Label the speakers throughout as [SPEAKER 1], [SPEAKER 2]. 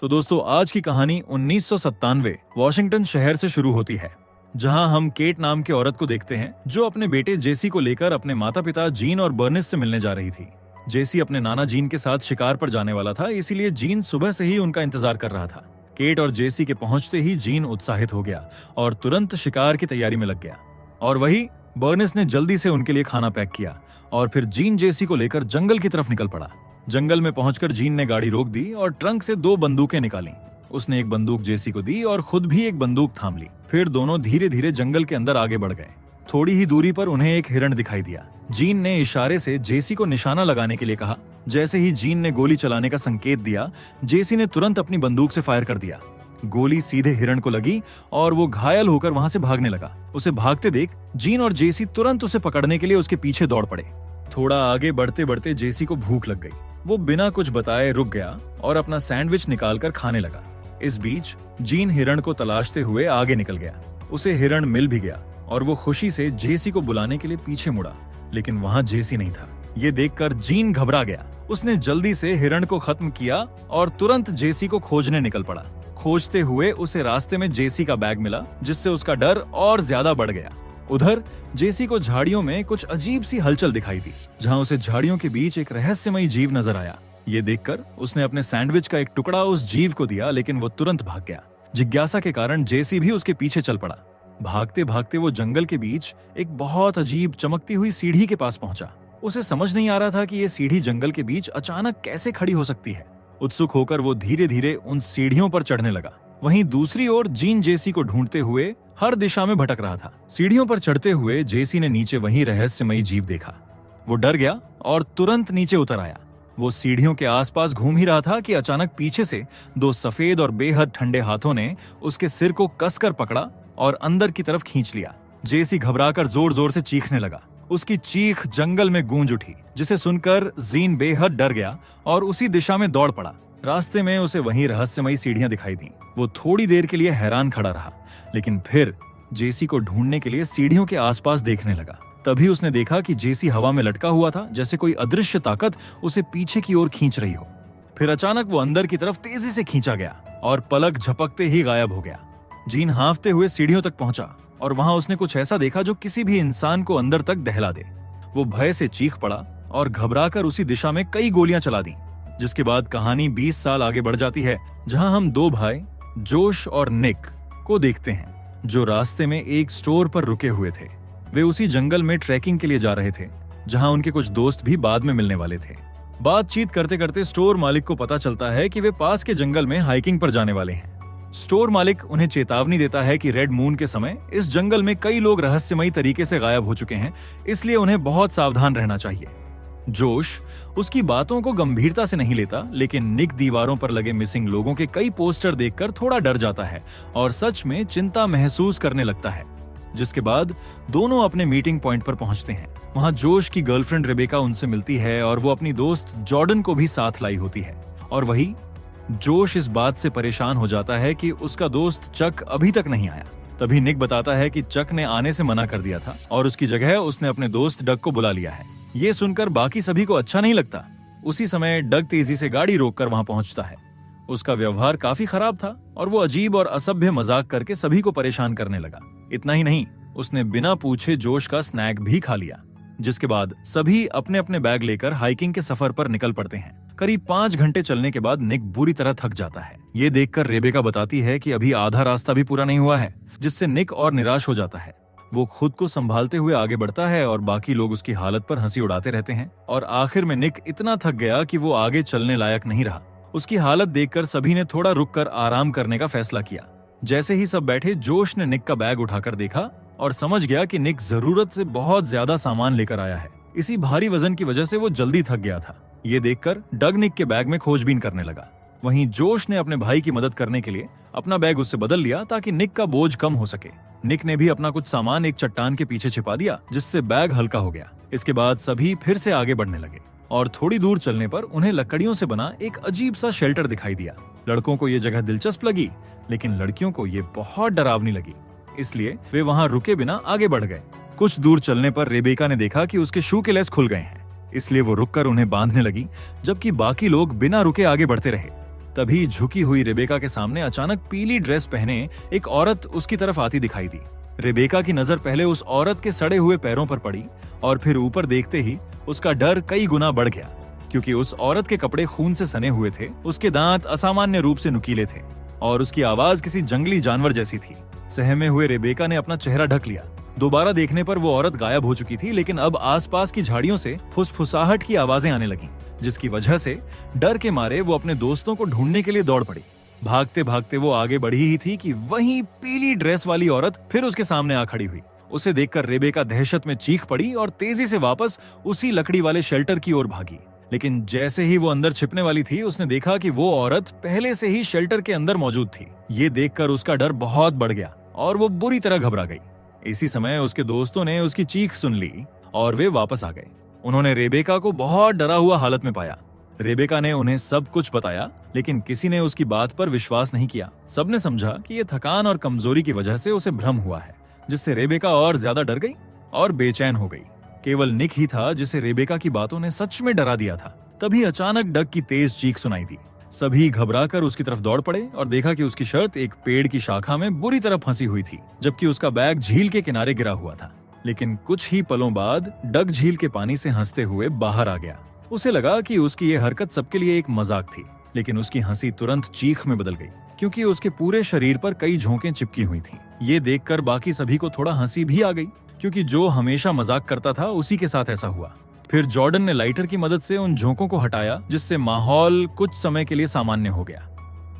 [SPEAKER 1] तो दोस्तों आज की कहानी 1997 वॉशिंगटन शहर से शुरू होती है, जहां हम केट नाम के औरत को देखते हैं जो अपने बेटे जेसी को लेकर अपने माता पिता जीन और बर्निस से मिलने जा रही थी। जेसी अपने नाना जीन के साथ शिकार पर जाने वाला था, इसीलिए जीन सुबह से ही उनका इंतजार कर रहा था। केट और जेसी के पहुंचते ही जीन उत्साहित हो गया और तुरंत शिकार की तैयारी में लग गया। और वही बर्निस ने जल्दी से उनके लिए खाना पैक किया और फिर जीन जेसी को लेकर जंगल की तरफ निकल पड़ा। जंगल में पहुंचकर जीन ने गाड़ी रोक दी और ट्रंक से 2 बंदूकें निकाली। उसने एक बंदूक जेसी को दी और खुद भी एक बंदूक थाम ली। फिर दोनों धीरे धीरे जंगल के अंदर आगे बढ़ गए। थोड़ी ही दूरी पर उन्हें एक हिरण दिखाई दिया। जीन ने इशारे से जेसी को निशाना लगाने के लिए कहा। जैसे ही जीन ने गोली चलाने का संकेत दिया, जेसी ने तुरंत अपनी बंदूक से फायर कर दिया। गोली सीधे हिरण को लगी और वो घायल होकर वहां से भागने लगा। उसे भागते देख जीन और जेसी तुरंत उसे पकड़ने के लिए उसके पीछे दौड़ पड़े। थोड़ा आगे बढ़ते बढ़ते जेसी को भूख लग गई। वो बिना कुछ बताए रुक गया और अपना सैंडविच निकालकर खाने लगा। इस बीच जीन हिरण को तलाशते हुए आगे निकल गया। उसे हिरण मिल भी गया और वो खुशी से जेसी को बुलाने के लिए पीछे मुड़ा, लेकिन वहां जेसी नहीं था। ये देखकर जीन घबरा गया। उसने जल्दी से हिरण को खत्म किया और तुरंत जेसी को खोजने निकल पड़ा। खोजते हुए उसे रास्ते में जेसी का बैग मिला, जिससे उसका डर और ज्यादा बढ़ गया। उधर जेसी को झाड़ियों में कुछ अजीब सी हलचल दिखाई दी, जहां उसे झाड़ियों के बीच एक रहस्यमयी जीव नजर आया। ये देखकर उसने अपने सैंडविच का एक टुकड़ा उस जीव को दिया, लेकिन वो तुरंत भाग गया। जिज्ञासा के कारण जेसी भी उसके पीछे चल पड़ा। भागते भागते वो जंगल के बीच एक बहुत अजीब चमकती हुई सीढ़ी के पास पहुंचा। उसे समझ नहीं आ रहा था कि ये सीढ़ी जंगल के बीच अचानक कैसे खड़ी हो सकती है। उत्सुक होकर वो धीरे धीरे उन सीढ़ियों पर चढ़ने लगा। वहीं दूसरी ओर जीन जेसी को ढूंढते हुए हर दिशा में भटक रहा था। सीढ़ियों पर चढ़ते हुए जेसी ने नीचे वही रहस्यमयी जीव देखा। वो डर गया और तुरंत नीचे उतर आया। वो सीढ़ियों के आसपास घूम ही रहा था कि अचानक पीछे से 2 सफेद और बेहद ठंडे हाथों ने उसके सिर को कसकर पकड़ा और अंदर की तरफ खींच लिया। जेसी घबराकर जोर जोर से चीखने लगा। उसकी चीख जंगल में गूंज उठी, जिसे सुनकर जीन बेहद डर गया और उसी दिशा में दौड़ पड़ा। रास्ते में उसे वही रहस्यमयी सीढ़ियां दिखाई दी। वो थोड़ी देर के लिए हैरान खड़ा रहा, लेकिन फिर जेसी को ढूंढने के लिए सीढ़ियों के आसपास देखने लगा। तभी उसने देखा कि जेसी हवा में लटका हुआ था, जैसे कोई अदृश्य ताकत उसे पीछे की ओर खींच रही हो। फिर अचानक वो अंदर की तरफ तेजी से खींचा गया और पलक झपकते ही गायब हो गया। जीन हांफते हुए सीढ़ियों तक पहुंचा और वहां उसने कुछ ऐसा देखा जो किसी भी इंसान को अंदर तक दहला दे। वो भय से चीख पड़ा और घबराकर उसी दिशा में कई गोलियां चला दी। जिसके बाद कहानी 20 साल आगे बढ़ जाती है, जहां हम 2 भाई जोश और निक को देखते हैं, जो रास्ते में एक स्टोर पर रुके हुए थे। वे उसी जंगल में ट्रैकिंग के लिए जा रहे थे, जहां उनके कुछ दोस्त भी बाद में मिलने वाले थे। बातचीत करते करते स्टोर मालिक को पता चलता है कि वे पास के जंगल में हाइकिंग पर जाने वाले हैं। स्टोर मालिक उन्हें चेतावनी देता है कि रेड मून के समय इस जंगल में कई लोग रहस्यमयी तरीके से गायब हो चुके हैं, इसलिए उन्हें बहुत सावधान रहना चाहिए। जोश उसकी बातों को गंभीरता से नहीं लेता, लेकिन निक दीवारों पर लगे मिसिंग लोगों के कई पोस्टर देखकर थोड़ा डर जाता है और सच में चिंता महसूस करने लगता है। जिसके बाद दोनों अपने मीटिंग पॉइंट पर पहुंचते हैं। वहां जोश की गर्लफ्रेंड रेबेका उनसे मिलती है और वो अपनी दोस्त जॉर्डन को भी साथ लाई होती है। और वही जोश इस बात से परेशान हो जाता है कि उसका दोस्त चक अभी तक नहीं आया। तभी निक बताता है कि चक ने आने से मना कर दिया था और उसकी जगह उसने अपने दोस्त डग को बुला लिया है। ये सुनकर बाकी सभी को अच्छा नहीं लगता। उसी समय डग तेजी से गाड़ी रोककर वहां पहुंचता है। उसका व्यवहार काफी खराब था और वो अजीब और असभ्य मजाक करके सभी को परेशान करने लगा। इतना ही नहीं, उसने बिना पूछे जोश का स्नैक भी खा लिया। जिसके बाद सभी अपने अपने बैग लेकर हाइकिंग के सफर पर निकल पड़ते हैं। करीब 5 घंटे चलने के बाद निक बुरी तरह थक जाता है। ये देखकर रेबेका बताती है कि अभी आधा रास्ता भी पूरा नहीं हुआ है, जिससे निक और निराश हो जाता है। वो खुद को संभालते हुए आगे बढ़ता है और बाकी लोग उसकी हालत पर हंसी उड़ाते रहते हैं। और आखिर में निक इतना थक गया कि वो आगे चलने लायक नहीं रहा। उसकी हालत देखकर सभी ने थोड़ा रुककर आराम करने का फैसला किया। जैसे ही सब बैठे, जोश ने निक का बैग उठाकर देखा और समझ गया कि निक जरूरत से बहुत ज्यादा सामान लेकर आया है। इसी भारी वजन की वजह से वो जल्दी थक गया था। ये देखकर डग निक के बैग में खोजबीन करने लगा। वहीं जोश ने अपने भाई की मदद करने के लिए अपना बैग उससे बदल लिया, ताकि निक का बोझ कम हो सके। निक ने भी अपना कुछ सामान एक चट्टान के पीछे छिपा दिया, जिससे बैग हल्का हो गया। इसके बाद सभी फिर से आगे बढ़ने लगे और थोड़ी दूर चलने पर उन्हें लकड़ियों से बना एक अजीब सा शेल्टर दिखाई दिया। लड़कों को ये जगह दिलचस्प लगी, लेकिन लड़कियों को ये बहुत डरावनी लगी, इसलिए वे वहां रुके बिना आगे बढ़ गए। कुछ दूर चलने पर रेबेका ने देखा कि उसके शू के लेस खुल गए हैं, इसलिए वो रुककर उन्हें बांधने लगी, जबकि बाकी लोग बिना रुके आगे बढ़ते रहे। तभी झुकी हुई रेबेका के सामने अचानक पीली ड्रेस पहने एक औरत उसकी तरफ आती दिखाई दी। रेबेका की नजर पहले उस औरत के सड़े हुए पैरों पर पड़ी और फिर ऊपर देखते ही उसका डर कई गुना बढ़ गया, क्योंकि उस औरत के कपड़े खून से सने हुए थे, उसके दांत असामान्य रूप से नुकीले थे और उसकी आवाज किसी जंगली जानवर जैसी थी। सहमे हुए रेबेका ने अपना चेहरा ढक लिया। दोबारा देखने पर वो औरत गायब हो चुकी थी, लेकिन अब आसपास की झाड़ियों से फुसफुसाहट की आवाजें आने लगीं, जिसकी वजह से डर के मारे वो अपने दोस्तों को ढूंढने के लिए दौड़ पड़ी। भागते भागते वो आगे बढ़ी ही थी कि वहीं पीली ड्रेस वाली औरत फिर उसके सामने आ खड़ी हुई। उसे देखकर रेबेका दहशत में चीख पड़ी और तेजी से वापस उसी लकड़ी वाले शेल्टर की ओर भागी। लेकिन जैसे ही वो अंदर छिपने वाली थी, उसने देखा कि वो औरत पहले से ही शेल्टर के अंदर मौजूद थी। ये देखकर उसका डर बहुत बढ़ गया और वो बुरी तरह घबरा गई। इसी समय उसके दोस्तों ने उसकी चीख सुन ली और वे वापस आ गए। उन्होंने रेबेका को बहुत डरा हुआ हालत में पाया। रेबेका ने उन्हें सब कुछ बताया, लेकिन किसी ने उसकी बात पर विश्वास नहीं किया। सबने समझा कि ये थकान और कमजोरी की वजह से उसे भ्रम हुआ है, जिससे रेबेका और ज्यादा डर गई और बेचैन हो गई। केवल निक ही था जिसे रेबेका की बातों ने सच में डरा दिया था। तभी अचानक डग की तेज चीख सुनाई दी। सभी घबराकर उसकी तरफ दौड़ पड़े और देखा कि उसकी शर्ट एक पेड़ की शाखा में बुरी तरह फंसी हुई थी, जबकि उसका बैग झील के किनारे गिरा हुआ था। लेकिन कुछ ही पलों बाद डग झील के पानी से हंसते हुए बाहर आ गया। उसे लगा कि उसकी ये हरकत सबके लिए एक मजाक थी, लेकिन उसकी हंसी तुरंत चीख में बदल गई, क्योंकि उसके पूरे शरीर पर कई झोंकें चिपकी हुई थीं। ये देखकर बाकी सभी को थोड़ा हंसी भी आ गई, क्योंकि जो हमेशा मजाक करता था उसी के साथ ऐसा हुआ। फिर जॉर्डन ने लाइटर की मदद से उन झोंकों को हटाया, जिससे माहौल कुछ समय के लिए सामान्य हो गया।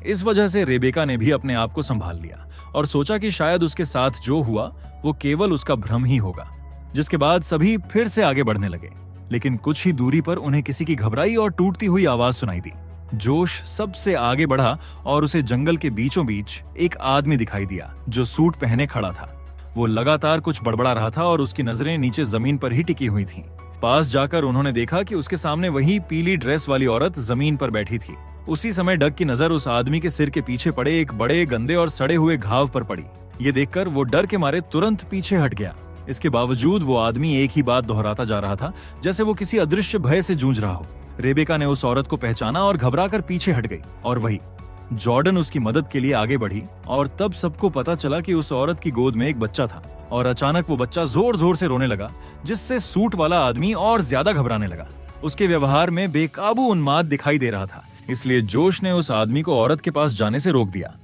[SPEAKER 1] इस वजह से रेबेका ने भी अपने आप को संभाल लिया और सोचा कि शायद उसके साथ जो हुआ वो केवल उसका भ्रम ही होगा। जिसके बाद सभी फिर से आगे बढ़ने लगे, लेकिन कुछ ही दूरी पर उन्हें किसी की घबराई और टूटती हुई आवाज सुनाई दी। जोश सबसे आगे बढ़ा और उसे जंगल के बीचों बीच एक आदमी दिखाई दिया जो सूट पहने खड़ा था। वो लगातार कुछ बड़बड़ा रहा था और उसकी नजरें नीचे जमीन पर ही टिकी हुई थीं। पास जाकर उन्होंने देखा कि उसके सामने वही पीली ड्रेस वाली औरत जमीन पर बैठी थी। उसी समय डग की नजर उस आदमी के सिर के पीछे पड़े एक बड़े गंदे और सड़े हुए घाव पर पड़ी। ये देखकर वो डर के मारे तुरंत पीछे हट गया। इसके बावजूद वो आदमी एक ही बात दोहराता जा रहा था, जैसे वो किसी अदृश्य भय से जूझ रहा हो। रेबेका ने उस औरत को पहचाना और घबराकर पीछे हट गई, और वही जॉर्डन उसकी मदद के लिए आगे बढ़ी। और तब सबको पता चला कि उस औरत की गोद में एक बच्चा था, और अचानक वो बच्चा जोर जोर से रोने लगा, जिससे सूट वाला आदमी और ज्यादा घबराने लगा। उसके व्यवहार में बेकाबू उन्माद दिखाई दे रहा था, इसलिए जोश ने उस आदमी को औरत के पास जाने से रोक दिया।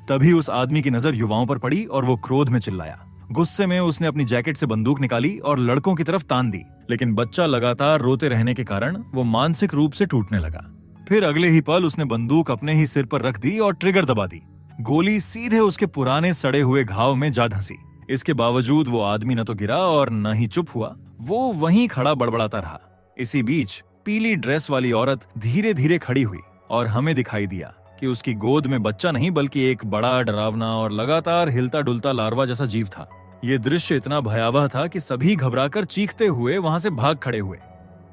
[SPEAKER 1] तभी उस आदमी की नजर युवाओं पर पड़ी और वो क्रोध में चिल्लाया। गुस्से में उसने अपनी जैकेट से बंदूक निकाली और लड़कों की तरफ तान दी, लेकिन बच्चा लगातार रोते रहने के कारण वो मानसिक रूप से टूटने लगा। फिर अगले ही पल उसने बंदूक अपने ही सिर पर रख दी और ट्रिगर दबा दी। गोली सीधे उसके पुराने सड़े हुए घाव में जा धंसी। इसके बावजूद वो आदमी न तो गिरा और न ही चुप हुआ, वो वहीं खड़ा बड़बड़ाता रहा। इसी बीच पीली ड्रेस वाली औरत धीरे धीरे खड़ी हुई और हमें दिखाई दिया कि उसकी गोद में बच्चा नहीं, बल्कि एक बड़ा, डरावना और लगातार हिलता डुलता लार्वा जैसा जीव था। ये दृश्य इतना भयावह था कि सभी घबराकर चीखते हुए वहां से भाग खड़े हुए।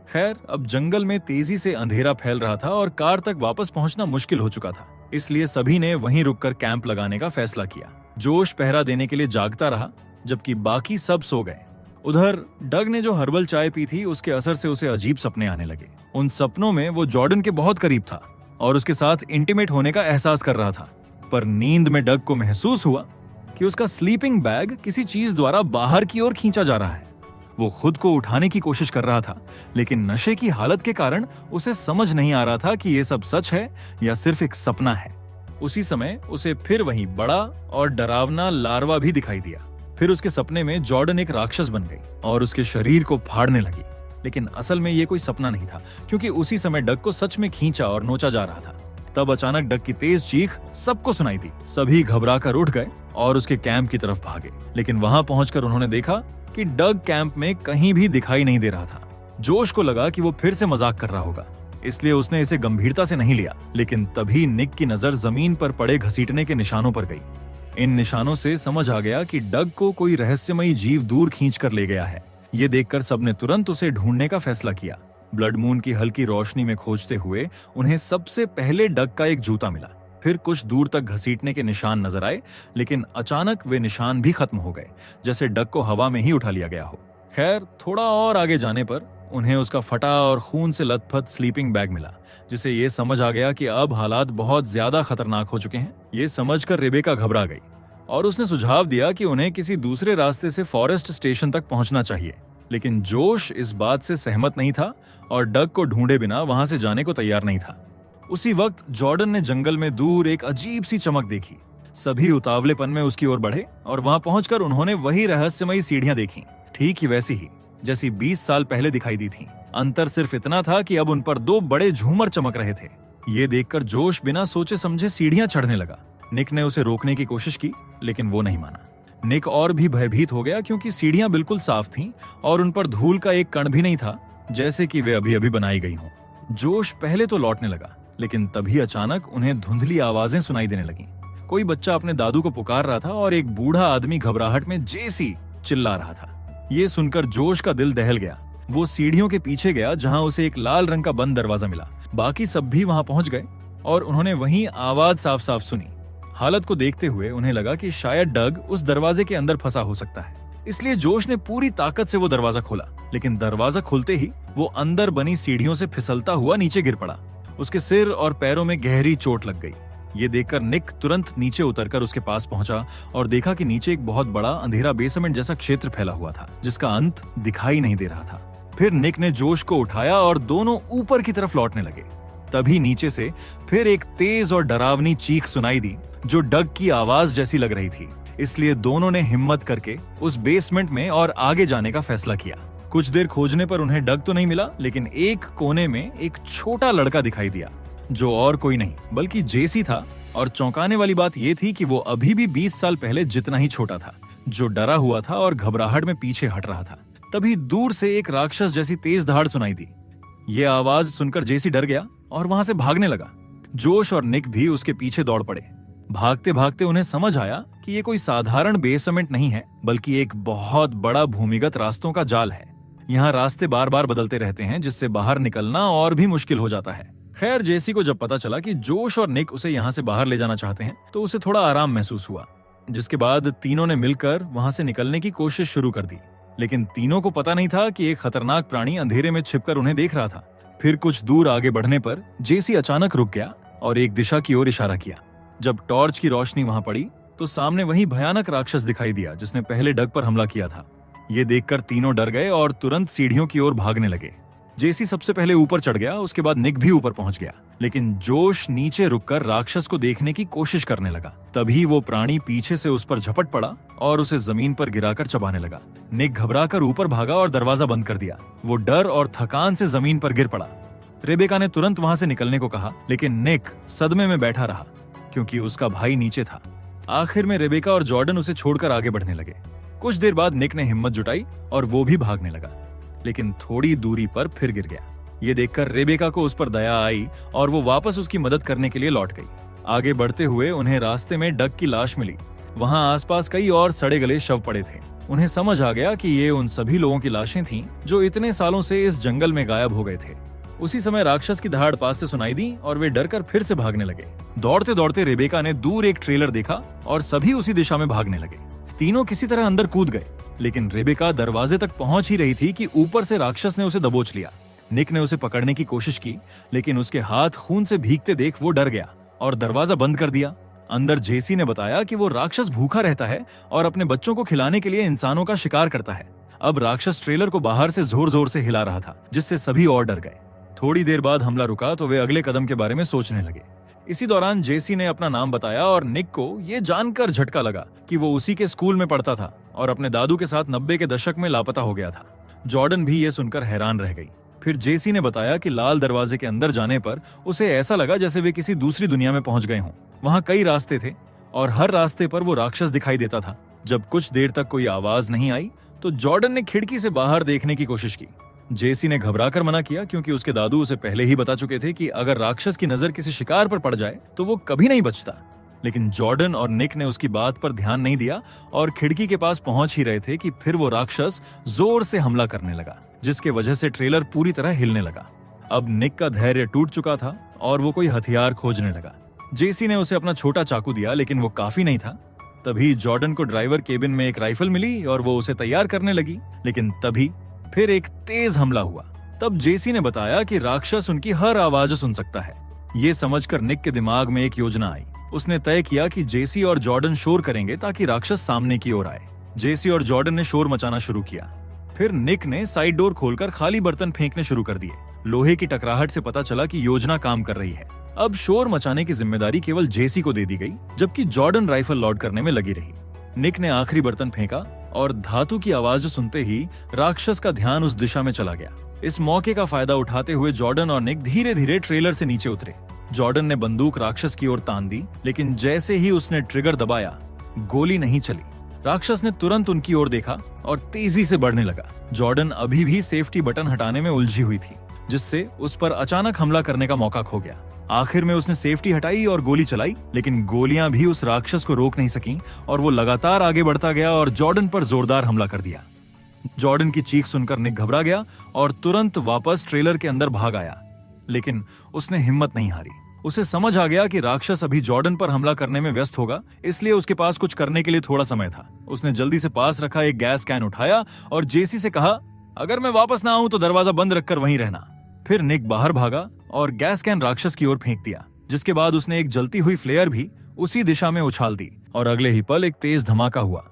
[SPEAKER 1] खैर, अब जंगल में तेजी से अंधेरा फैल रहा था और कार तक वापस पहुंचना मुश्किल हो चुका था, इसलिए सभी ने वहीं रुककर कैंप लगाने का फैसला किया। जोश पहरा देने के लिए जागता रहा, जबकि बाकी सब सो गए। उधर डग ने जो हर्बल चाय पी थी, उसके असर से उसे अजीब सपने आने लगे। उन सपनों में वो जॉर्डन के बहुत करीब था और उसके साथ इंटीमेट होने का एहसास कर रहा था। पर नींद में डग को महसूस हुआ कि उसका स्लीपिंग बैग किसी चीज द्वारा बाहर की ओर खींचा जा रहा है। वो खुद को उठाने की कोशिश कर रहा था, लेकिन नशे की हालत के कारण उसे समझ नहीं आ रहा था कि ये सब सच है या सिर्फ एक सपना है। उसी समय उसे फिर वही बड़ा और डरावना लार्वा भी दिखाई दिया। फिर उसके सपने में जॉर्डन एक राक्षस बन गई और उसके शरीर को फाड़ने लगी। लेकिन असल में ये कोई सपना नहीं था, क्योंकि उसी समय डग को सच में खींचा और नोचा जा रहा था। तब अचानक डग की तेज चीख सबको सुनाई दी। सभी घबराकर उठ गए और उसके कैंप की तरफ भागे, लेकिन वहां पहुंचकर उन्होंने देखा कि डग कैंप में कहीं भी दिखाई नहीं दे रहा था। जोश को लगा कि वो फिर से मजाक कर रहा होगा, इसलिए उसने इसे गंभीरता से नहीं लिया। लेकिन तभी निक की नजर जमीन पर पड़े घसीटने के निशानों पर गई। इन निशानों से समझ आ गया कि डग को कोई रहस्यमयी जीव दूर खींच कर ले गया है। ये देखकर सबने तुरंत उसे ढूंढने का फैसला किया। ब्लड मून की हल्की रोशनी में खोजते हुए उन्हें सबसे पहले डग का एक जूता मिला। फिर कुछ दूर तक घसीटने के निशान नजर आए, लेकिन अचानक वे निशान भी खत्म हो गए, जैसे डग को हवा में ही उठा लिया गया हो। खैर, थोड़ा और आगे जाने पर उन्हें उसका फटा और खून से लथपथ स्लीपिंग बैग मिला, जिसे ये समझ आ गया कि अब हालात बहुत ज्यादा खतरनाक हो चुके हैं। ये समझकर रेबेका घबरा गई और उसने सुझाव दिया कि उन्हें किसी दूसरे रास्ते से फॉरेस्ट स्टेशन तक पहुंचना चाहिए, लेकिन जोश इस बात से सहमत नहीं था और डग को ढूंढे बिना वहां से जाने को तैयार नहीं था। उसी वक्त जॉर्डन ने जंगल में दूर एक अजीब सी चमक देखी। सभी उतावलेपन में उसकी ओर बढ़े और वहां पहुंचकर उन्होंने वही रहस्यमयी सीढ़ियां देखी, ठीक ही वैसी ही जैसी 20 साल पहले दिखाई दी थी। अंतर सिर्फ इतना था कि अब उन पर 2 बड़े झूमर चमक रहे थे। ये देखकर जोश बिना सोचे समझे सीढ़ियां चढ़ने लगा। निक ने उसे रोकने की कोशिश की, लेकिन वो नहीं माना। निक और भी भयभीत हो गया क्योंकि सीढ़ियां बिल्कुल साफ थीं और उन पर धूल का एक कण भी नहीं था, जैसे कि वे अभी अभी बनाई गई हों। जोश पहले तो लौटने लगा, लेकिन तभी अचानक उन्हें धुंधली आवाजें सुनाई देने लगीं। कोई बच्चा अपने दादू को पुकार रहा था और एक बूढ़ा आदमी घबराहट में जेसी चिल्ला रहा था। ये सुनकर जोश का दिल दहल गया। वो सीढ़ियों के पीछे गया जहां उसे एक लाल रंग का बंद दरवाजा मिला। बाकी सब भी वहां पहुंच गए और उन्होंने वहीं आवाज साफ साफ सुनी। हालत को देखते हुए उन्हें लगा कि शायद डग उस दरवाजे के अंदर फंसा हो सकता है, इसलिए जोश ने पूरी ताकत से वो दरवाजा खोला। लेकिन दरवाजा खुलते ही वो अंदर बनी सीढ़ियों से फिसलता हुआ नीचे गिर पड़ा। उसके सिर और पैरों में गहरी चोट लग गई। ये देखकर निक तुरंत नीचे उतरकर उसके पास पहुंचा और देखा कि नीचे एक बहुत बड़ा अंधेरा बेसमेंट जैसा क्षेत्र फैला हुआ था, जिसका अंत दिखाई नहीं दे रहा था। फिर निक ने जोश को उठाया और दोनों ऊपर की तरफ लौटने लगे। तभी नीचे से फिर एक तेज और डरावनी चीख सुनाई दी, जो डग की आवाज जैसी लग रही थी। इसलिए दोनों ने हिम्मत करके उस बेसमेंट में और आगे जाने का फैसला किया। कुछ देर खोजने पर उन्हें डग तो नहीं मिला, लेकिन एक कोने में एक छोटा लड़का दिखाई दिया, जो और कोई नहीं बल्कि जेसी था। और चौंकाने वाली बात यह थी कि वो अभी भी 20 साल पहले जितना ही छोटा था, जो डरा हुआ था और घबराहट में पीछे हट रहा था। तभी दूर से एक राक्षस जैसी तेज दहाड़ सुनाई दी। ये आवाज सुनकर जेसी डर गया और वहां से भागने लगा। जोश और निक भी उसके पीछे दौड़ पड़े। भागते भागते उन्हें समझ आया कि ये कोई साधारण बेसमेंट नहीं है, बल्कि एक बहुत बड़ा भूमिगत रास्तों का जाल है। यहाँ रास्ते बार बार बदलते रहते हैं, जिससे बाहर निकलना और भी मुश्किल हो जाता है। खैर, जेसी को जब पता चला कि जोश और निक उसे यहाँ से बाहर ले जाना चाहते हैं, तो उसे थोड़ा आराम महसूस हुआ। जिसके बाद तीनों ने मिलकर वहां से निकलने की कोशिश शुरू कर दी। लेकिन तीनों को पता नहीं था कि एक खतरनाक प्राणी अंधेरे में छिपकर उन्हें देख रहा था। फिर कुछ दूर आगे बढ़ने पर जेसी अचानक रुक गया और एक दिशा की ओर इशारा किया। जब टॉर्च की रोशनी वहां पड़ी तो सामने वही भयानक राक्षस दिखाई दिया जिसने पहले डग पर हमला किया था। ये देखकर तीनों डर गए और तुरंत सीढ़ियों की ओर भागने लगे। जेसी सबसे पहले ऊपर चढ़ गया, उसके बाद निक भी ऊपर पहुंच गया। लेकिन जोश नीचे रुककर राक्षस को देखने की कोशिश करने लगा। तभी वो प्राणी पीछे से उस पर झपट पड़ा और उसे जमीन पर गिराकर चबाने लगा। निक घबराकर ऊपर भागा और दरवाजा बंद कर दिया। वो डर और थकान से जमीन पर गिर पड़ा। रेबेका ने तुरंत वहां से निकलने को कहा, लेकिन निक सदमे में बैठा रहा क्योंकि उसका भाई नीचे था। आखिर में रेबेका और जॉर्डन उसे छोड़कर आगे बढ़ने लगे। कुछ देर बाद निक ने हिम्मत जुटाई और वो भी भागने लगा, लेकिन थोड़ी दूरी पर फिर गिर गया। ये देखकर रेबेका को उस पर दया आई और वो वापस उसकी मदद करने के लिए लौट गई। आगे बढ़ते हुए उन्हें रास्ते में डग की लाश मिली। वहां आसपास कई और सड़े गले शव पड़े थे। उन्हें समझ आ गया कि ये उन सभी लोगों की लाशें थीं जो इतने सालों से इस जंगल में गायब हो गए थे। उसी समय राक्षस की दहाड़ पास से सुनाई दी और वे डरकर फिर से भागने लगे। दौड़ते दौड़ते रेबेका ने दूर एक ट्रेलर देखा और सभी उसी दिशा में भागने लगे। तीनों किसी तरह अंदर कूद गए, लेकिन रेबेका दरवाजे तक पहुंच ही रही थी कि ऊपर से राक्षस ने उसे दबोच लिया। निक ने उसे पकड़ने की कोशिश की, लेकिन उसके हाथ खून से भीगते देख वो डर गया और दरवाजा बंद कर दिया। अंदर जेसी ने बताया कि वो राक्षस भूखा रहता है और अपने बच्चों को खिलाने के लिए इंसानों का शिकार करता है। अब राक्षस ट्रेलर को बाहर से जोर जोर से हिला रहा था, जिससे सभी और डर गए। थोड़ी देर बाद हमला रुका तो वे अगले कदम के बारे में सोचने लगे। इसी दौरान जेसी ने अपना नाम बताया और निक को ये जानकर झटका लगा कि वो उसी के स्कूल में पढ़ता था और अपने दादू के साथ 90 के दशक में लापता हो गया था। जॉर्डन भी ये सुनकर हैरान रह गई। फिर जेसी ने बताया कि लाल दरवाजे के अंदर जाने पर उसे ऐसा लगा जैसे वे किसी दूसरी दुनिया में पहुंच गए हों। वहां कई रास्ते थे और हर रास्ते पर वो राक्षस दिखाई देता था। जब कुछ देर तक कोई आवाज नहीं आई तो जॉर्डन ने खिड़की से बाहर देखने की कोशिश की। जेसी ने घबराकर मना किया क्योंकि उसके दादू उसे पहले ही बता चुके थे कि अगर राक्षस की नजर किसी शिकार पर पड़ जाए तो वो कभी नहीं बचता। लेकिन जॉर्डन और निक ने उसकी बात पर ध्यान नहीं दिया और खिड़की के पास पहुंच ही रहे थे कि फिर वो राक्षस जोर से हमला करने लगा, जिसके वजह से ट्रेलर पूरी तरह हिलने लगा। अब निक का धैर्य टूट चुका था और वो कोई हथियार खोजने लगा। जेसी ने उसे अपना छोटा चाकू दिया, लेकिन वो काफी नहीं था। तभी जॉर्डन को ड्राइवर केबिन में एक राइफल मिली और वो उसे तैयार करने लगी। लेकिन तभी फिर एक तेज हमला हुआ तब जेसी ने बताया कि राक्षस उनकी हर आवाज सुन सकता है। ये समझकर निक के दिमाग में एक योजना आई। उसने तय किया कि जेसी और जॉर्डन शोर करेंगे ताकि राक्षस सामने की ओर आए। जेसी और जॉर्डन ने शोर मचाना शुरू किया। फिर निक ने साइड डोर खोलकर खाली बर्तन फेंकने शुरू कर दिए। लोहे की टकराहट से पता चला कि योजना काम कर रही है। अब शोर मचाने की जिम्मेदारी केवल जेसी को दे दी गई, जबकि जॉर्डन राइफल लोड करने में लगी रही। निक ने आखिरी बर्तन फेंका और धातु की आवाज सुनते ही राक्षस का ध्यान उस दिशा में चला गया। इस मौके का फायदा उठाते हुए जॉर्डन और निक धीरे धीरे ट्रेलर से नीचे उतरे। जॉर्डन ने बंदूक राक्षस की ओर तान दी, लेकिन जैसे ही उसने ट्रिगर दबाया, गोली नहीं चली। राक्षस ने तुरंत उनकी ओर देखा और तेजी से बढ़ने लगा। जॉर्डन अभी भी सेफ्टी बटन हटाने में उलझी हुई थी, जिससे उस पर अचानक हमला करने का मौका खो गया। आखिर में उसने सेफ्टी हटाई और गोली चलाई, लेकिन गोलियां भी उस राक्षस को रोक नहीं सकीं और वो लगातार आगे बढ़ता गया और जॉर्डन पर जोरदार हमला कर दिया। जॉर्डन की चीख सुनकर निक घबरा गया और तुरंत वापस ट्रेलर के अंदर भाग आया, लेकिन उसने हिम्मत नहीं हारी। उसे समझ आ गया कि राक्षस अभी जॉर्डन पर हमला करने में व्यस्त होगा, इसलिए उसके पास कुछ करने के लिए थोड़ा समय था। उसने जल्दी से पास रखा एक गैस कैन उठाया और जेसी से कहा, अगर मैं वापस ना आऊं तो दरवाजा बंद रखकर वहीं रहना। फिर निक बाहर भागा और गैस कैन राक्षस की ओर फेंक दिया, जिसके बाद उसने एक जलती हुई फ्लेयर भी उसी दिशा में उछाल दी और अगले ही पल एक तेज धमाका हुआ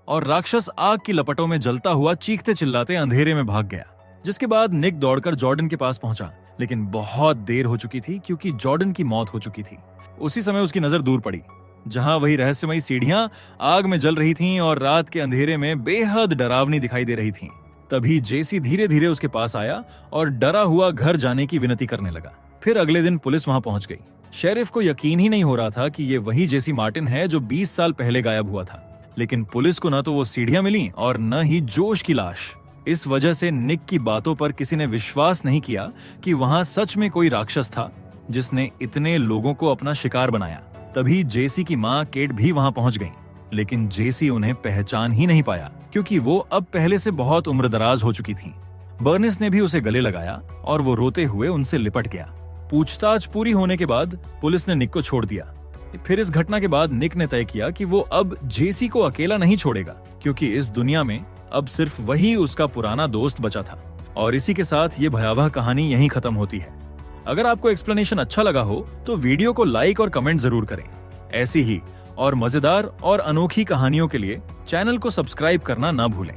[SPEAKER 1] और राक्षस आग की लपटों में जलता हुआ चीखते चिल्लाते अंधेरे में भाग गया। जिसके बाद निक दौड़कर जॉर्डन के पास पहुंचा, लेकिन बहुत देर हो चुकी थी क्योंकि जॉर्डन की मौत हो चुकी थी। उसी समय उसकी नजर दूर पड़ी, जहां वही रहस्यमयी सीढ़ियां आग में जल रही थीं और रात के अंधेरे में बेहद डरावनी दिखाई दे रही थीं। तभी जेसी धीरे धीरे उसके पास आया और डरा हुआ घर जाने की विनती करने लगा। फिर अगले दिन पुलिस वहां पहुंच गई। शेरिफ को यकीन ही नहीं हो रहा था कि ये वही जेसी मार्टिन है जो 20 साल पहले गायब हुआ था, लेकिन पुलिस को न तो वो सीढ़ियां मिली और न ही जोश की लाश। इस वजह से निक की बातों पर किसी ने विश्वास नहीं किया कि वहां सच में कोई राक्षस था जिसने इतने लोगों को अपना शिकार बनाया। तभी जेसी की मां केट भी वहां पहुंच गई, लेकिन जेसी उन्हें पहचान ही नहीं पाया क्योंकि वो अब पहले से बहुत उम्रदराज हो चुकी थीं। बर्निस ने भी उसे गले लगाया और वो रोते हुए उनसे लिपट गया। पूछताछ पूरी होने के बाद पुलिस ने निक को छोड़ दिया। फिर इस घटना के बाद निक ने तय किया कि वो अब जेसी को अकेला नहीं छोड़ेगा, क्योंकि इस दुनिया में अब सिर्फ वही उसका पुराना दोस्त बचा था। और इसी के साथ ये भयावह कहानी यहीं खत्म होती है। अगर आपको एक्सप्लेनेशन अच्छा लगा हो तो वीडियो को लाइक और कमेंट जरूर करें। ऐसी ही और मजेदार और अनोखी कहानियों के लिए चैनल को सब्सक्राइब करना ना भूलें।